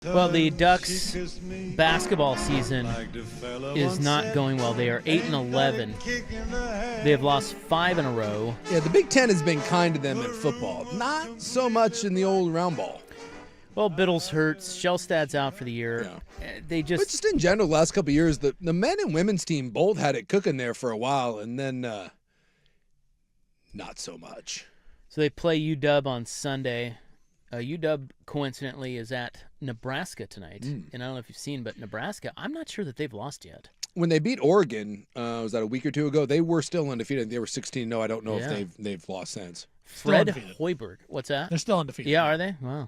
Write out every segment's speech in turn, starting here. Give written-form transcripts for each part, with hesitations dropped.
Well, the Ducks basketball season is not going well. They are 8-11. They have lost 5 in a row. Yeah, the Big Ten has been kind to them in football. Not so much in the old round ball. Well, Biddle's hurts. Shellstad's out for the year. Yeah. They But just just in general, the last couple of years, the men and women's team both had it cooking there for a while, and then not so much. so they play UW on Sunday. UW coincidentally is at Nebraska tonight, and I don't know if you've seen, but Nebraska, I'm not sure that they've lost yet. When they beat Oregon, was that a week or two ago? They were still undefeated. They were 16-0. I don't know Yeah. if they've lost since. Fred undefeated. Hoiberg, what's that? They're still undefeated. Yeah, are they? Wow.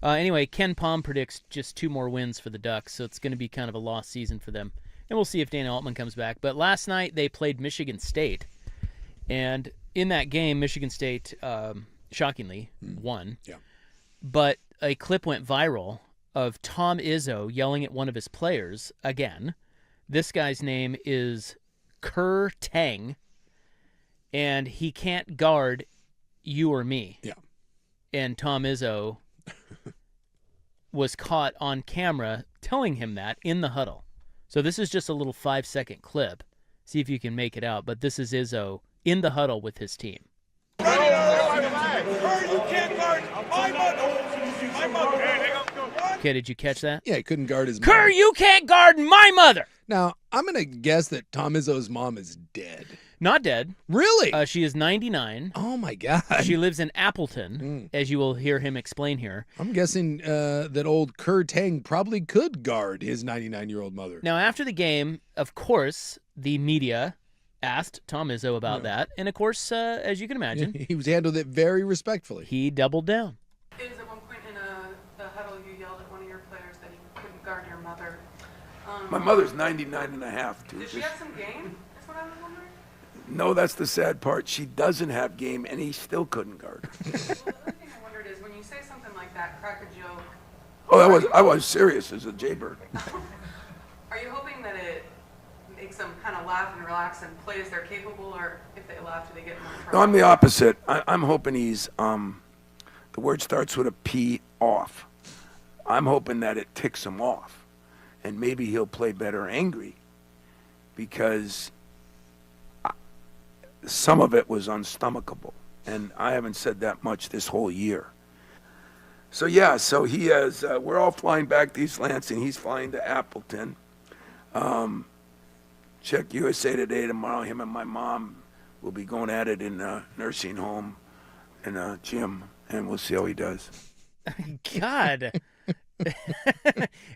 Anyway, Ken Palm predicts just 2 more wins for the Ducks, so it's going to be kind of a lost season for them. And we'll see if Dana Altman comes back. But last night they played Michigan State, and in that game, Michigan State, shockingly, won. Yeah. But a clip went viral of Tom Izzo yelling at one of his players again. This guy's name is Kerr Tang, and he can't guard you or me. Yeah. And Tom Izzo was caught on camera telling him that in the huddle. So this is just a little 5-second clip. See if you can make it out. But this is Izzo in the huddle with his team. You can't guard my mother. My mother. Okay, did you catch that? Yeah, he couldn't guard his Kerr, mom. you can't guard my mother! Now, I'm going to guess that Tom Izzo's mom is dead. Not dead. Really? She is 99. Oh, my God. She lives in Appleton, as you will hear him explain here. I'm guessing that old Kerr Tang probably could guard his 99-year-old mother. Now, after the game, of course, the media asked Tom Izzo about that. And, of course, as you can imagine, He was handled it very respectfully. he doubled down. It was at one point in the huddle you yelled at one of your players that he couldn't guard your mother. My mother's 99 and a half, dude. Did she have some game? That's what I was wondering. No, that's the sad part. She doesn't have game, and he still couldn't guard her. Well, the other thing I wondered is when you say something like that, crack a joke, Oh, I was serious as a jaybird. are you hoping that it makes them kind of laugh and relax and play as they're capable, or if they laugh, do they get more trouble? No, I'm the opposite. I'm hoping he's, the word starts with a P, off. I'm hoping that it ticks him off, and maybe he'll play better angry, because some of it was unstomachable, and I haven't said that much this whole year. So yeah, so he has, we're all flying back to East Lansing. He's flying to Appleton. Check USA Today tomorrow. Him and my mom will be going at it in a nursing home in a gym, and we'll see how he does. God.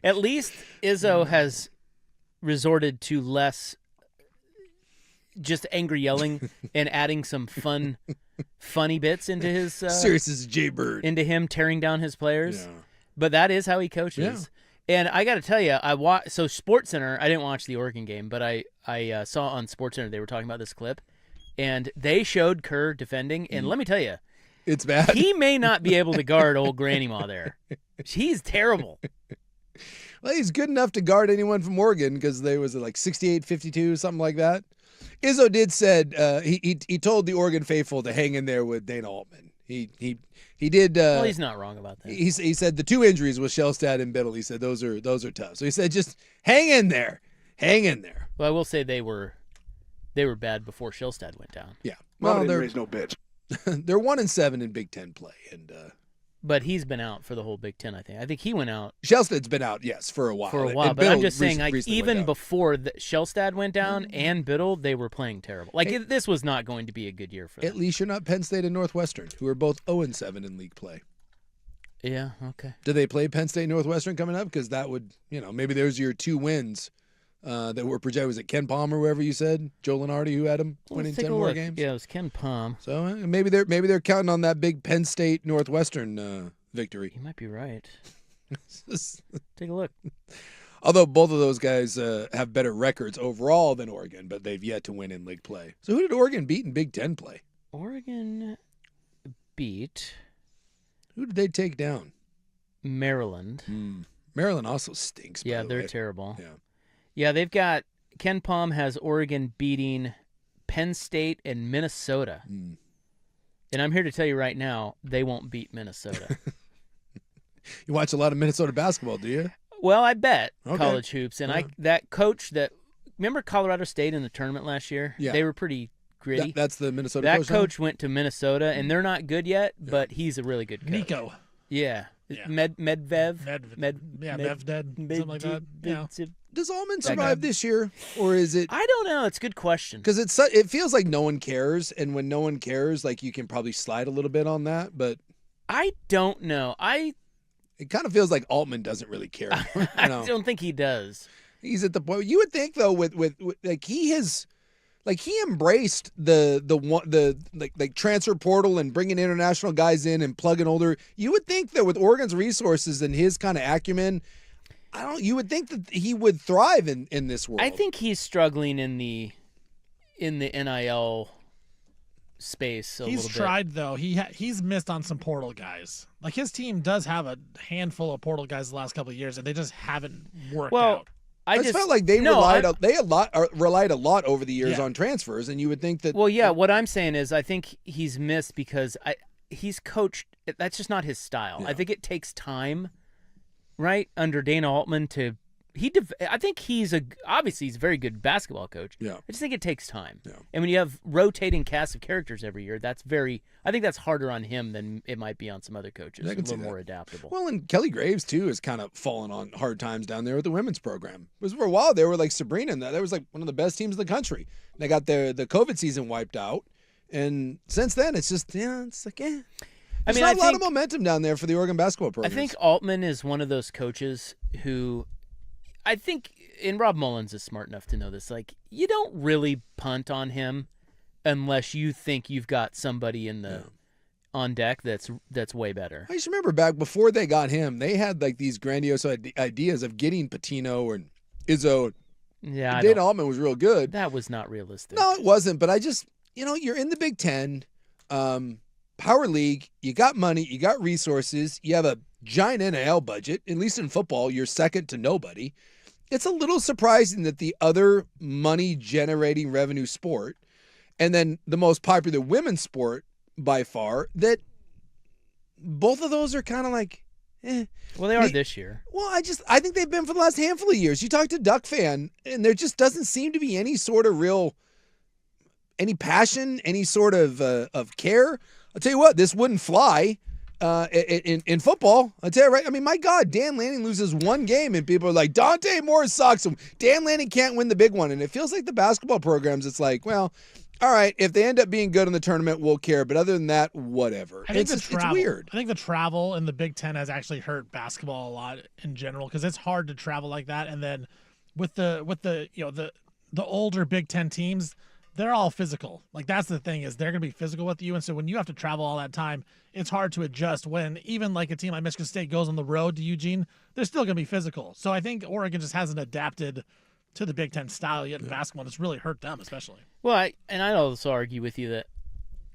At least Izzo has resorted to less just angry yelling and adding some funny bits into his Serious as a jaybird. into him tearing down his players. Yeah. But that is how he coaches. And I got to tell you, so SportsCenter, I didn't watch the Oregon game, but I saw on SportsCenter they were talking about this clip, and they showed Kerr defending, and let me tell you, It's bad. he may not be able to guard old Granny Ma there. He's terrible. Well, he's good enough to guard anyone from Oregon because they was like 68-52, something like that. Izzo did said he told the Oregon faithful to hang in there with Dana Altman. He did. Well, he's not wrong about that. He said the 2 injuries with Shellstad and Biddle. He said those are tough. So he said just hang in there, hang in there. Well, I will say they were bad before Shellstad went down. Yeah. Well, Well, didn't they're raise no bitch. they're 1-7 in Big Ten play, and But he's been out for the whole Big Ten, I think. I think he went out Shellstad's been out, yes, for a while. for a And while. But Biddle I'm just saying, like, recently went even out. before Shellstad went down and Biddle, they were playing terrible. Like, this was not going to be a good year for them. At least you're not Penn State and Northwestern, who are both 0-7 in league play. Yeah, okay. Do they play Penn State and Northwestern coming up? Because that would, maybe there's your 2 wins that were projected. Was it Ken Palm or whoever you said? Joe Lenardi, who had him winning Let's take 10 a more look. games? Yeah, it was Ken Palm. So maybe they're counting on that big Penn State Northwestern victory. You might be right. Take a look. Although both of those guys have better records overall than Oregon, but they've yet to win in league play. So who did Oregon beat in Big Ten play? Oregon beat Who did they take down? Maryland. Maryland also stinks. by Yeah, the they're way. terrible. Yeah. Yeah, they've got Ken Palm has Oregon beating Penn State and Minnesota. And I'm here to tell you right now, they won't beat Minnesota. You watch a lot of Minnesota basketball, do you? Well, I bet Okay. college hoops, and that coach that remember Colorado State in the tournament last year. Yeah. They were pretty gritty. That's the Minnesota that coach. Now? coach went to Minnesota, and they're not good yet, but he's a really good coach. Nico. Yeah. Yeah. Medvedev. Mevded, something like that. Yeah. Does Altman That survive this year, or is it? I don't know. It's a good question. Because it feels like no one cares, and when no one cares, like you can probably slide a little bit on that. But I don't know. it kind of feels like Altman doesn't really care. I don't think he does. He's at the point. You would think though, with like he has, like he embraced the transfer portal and bringing international guys in and plugging older. You would think that with Oregon's resources and his kind of acumen, you would think that he would thrive in this world. I think he's struggling in the NIL space a little bit. He's tried though. He's missed on some portal guys. Like his team does have a handful of portal guys the last couple of years, and they just haven't worked out. I just felt like they relied a lot over the years on transfers, and you would think that. Well, yeah. What I'm saying is, I think he's missed because he's coached. That's just not his style. Yeah. I think it takes time, right, under Dana Altman to. I think obviously he's a very good basketball coach. Yeah. I just think it takes time. Yeah. And when you have rotating cast of characters every year, I think that's harder on him than it might be on some other coaches. I A can see little that. more adaptable. Well, and Kelly Graves too has kind of fallen on hard times down there with the women's program. Because for a while they were like Sabrina, and that was like one of the best teams in the country. They got the COVID season wiped out, and since then it's just it's like There's not a lot of momentum down there for the Oregon basketball program. I think Altman is one of those coaches who, I think, and Rob Mullins is smart enough to know this, like, you don't really punt on him unless you think you've got somebody on deck that's way better. I just remember back before they got him, they had like these grandiose ideas of getting Patino and Izzo. Yeah, Dana Altman was real good. That was not realistic. No, it wasn't. But I just, you're in the Big Ten, Power League. You got money. You got resources. You have a giant NIL budget. At least in football, you're second to nobody. It's a little surprising that the other money-generating revenue sport, and then the most popular women's sport by far, that both of those are kind of like, Well, they are this year. Well, I think they've been for the last handful of years. You talk to Duck fan, and there just doesn't seem to be any sort of any passion, any sort of care. I'll tell you what, this wouldn't fly. In football, I'll tell you right. I mean, my God, Dan Lanning loses one game, and people are like, Dante Moore sucks. Dan Lanning can't win the big one, and it feels like the basketball programs. It's like, well, all right, if they end up being good in the tournament, we'll care. But other than that, whatever. It's weird. I think the travel in the Big Ten has actually hurt basketball a lot in general because it's hard to travel like that. And then with the older Big Ten teams, they're all physical. Like that's the thing is they're going to be physical with you. And so when you have to travel all that time, it's hard to adjust when even like a team like Michigan State goes on the road to Eugene, they're still going to be physical. So I think Oregon just hasn't adapted to the Big Ten style yet in basketball. And it's really hurt them especially. Well, I'd also argue with you that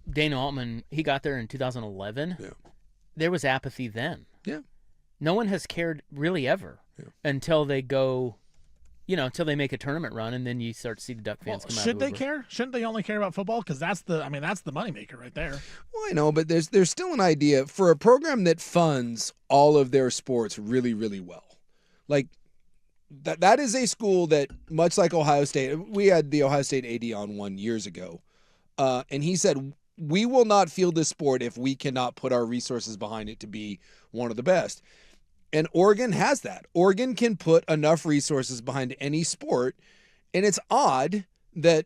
Dana Altman, he got there in 2011. Yeah. There was apathy then. Yeah. No one has cared really ever until they go, until they make a tournament run, and then you start to see the Duck fans come out. Should they care? Shouldn't they only care about football? Because that's the moneymaker right there. Well, I know, but there's still an idea for a program that funds all of their sports really, really well. Like that is a school that, much like Ohio State, we had the Ohio State AD on one years ago, and he said, we will not field this sport if we cannot put our resources behind it to be one of the best. And Oregon has that. Oregon can put enough resources behind any sport. And it's odd that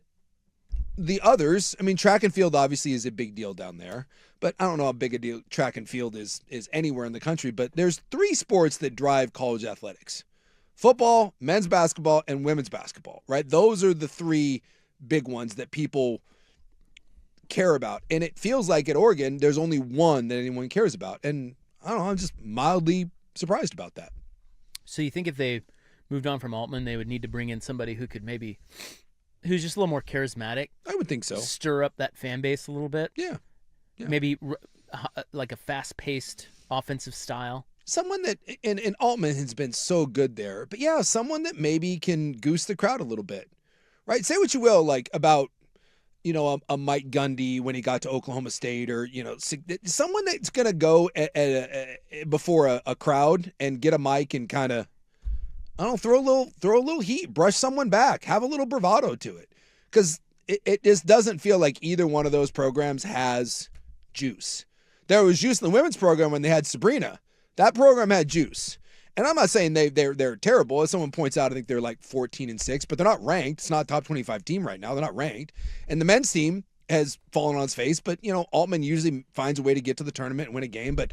the others, I mean, track and field obviously is a big deal down there, but I don't know how big a deal track and field is anywhere in the country. But there's three sports that drive college athletics: football, men's basketball, and women's basketball, right? Those are the three big ones that people care about. And it feels like at Oregon, there's only one that anyone cares about. And I don't know, I'm just mildly surprised about that. So you think if they moved on from Altman, they would need to bring in somebody who's just a little more charismatic? I would think so. Stir up that fan base a little bit? Yeah. Maybe like a fast-paced offensive style? Someone that, and Altman has been so good there, but yeah, someone that maybe can goose the crowd a little bit, right? Say what you will, like about a Mike Gundy when he got to Oklahoma State, or someone that's gonna go before a crowd and get a mic and kind of, I don't know, throw a little heat, brush someone back, have a little bravado to it, because it just doesn't feel like either one of those programs has juice. There was juice in the women's program when they had Sabrina. That program had juice. And I'm not saying they're terrible. As someone points out, I think they're like 14-6, but they're not ranked. It's not a top 25 team right now. They're not ranked. And the men's team has fallen on its face, but Altman usually finds a way to get to the tournament and win a game. But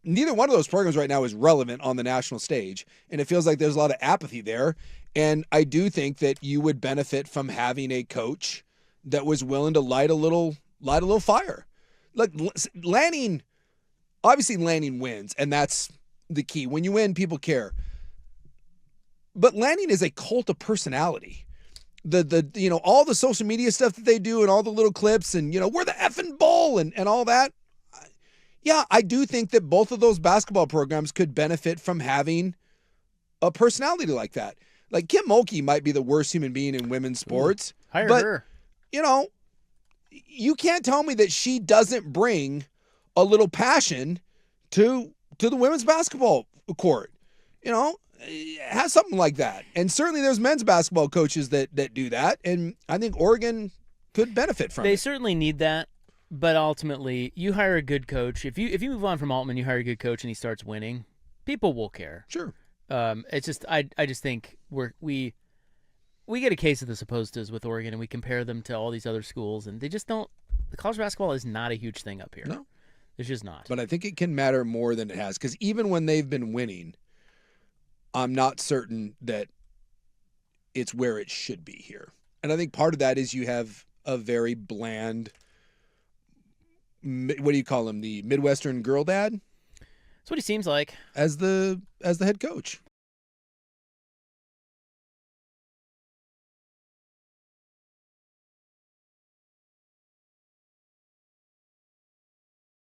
neither one of those programs right now is relevant on the national stage. And it feels like there's a lot of apathy there. And I do think that you would benefit from having a coach that was willing to light a little fire. Look, Lanning wins, and that's the key. When you win, people care. But Lanning is a cult of personality. The all the social media stuff that they do and all the little clips and we're the effing bull and all that. Yeah, I do think that both of those basketball programs could benefit from having a personality like that. Like Kim Mulkey might be the worst human being in women's sports. Hire but, her. You can't tell me that she doesn't bring a little passion to the women's basketball court. Have something like that. And certainly there's men's basketball coaches that do that. And I think Oregon could benefit from it. They certainly need that. But ultimately, you hire a good coach. If you move on from Altman, you hire a good coach and he starts winning, people will care. Sure. It's just I just think we get a case of this opposed with Oregon, and we compare them to all these other schools, and they just don't. The college basketball is not a huge thing up here. No, it's just not. But I think it can matter more than it has, because even when they've been winning, I'm not certain that it's where it should be here. And I think part of that is you have a very bland, what do you call him, the Midwestern girl dad? That's what he seems like. As the head coach.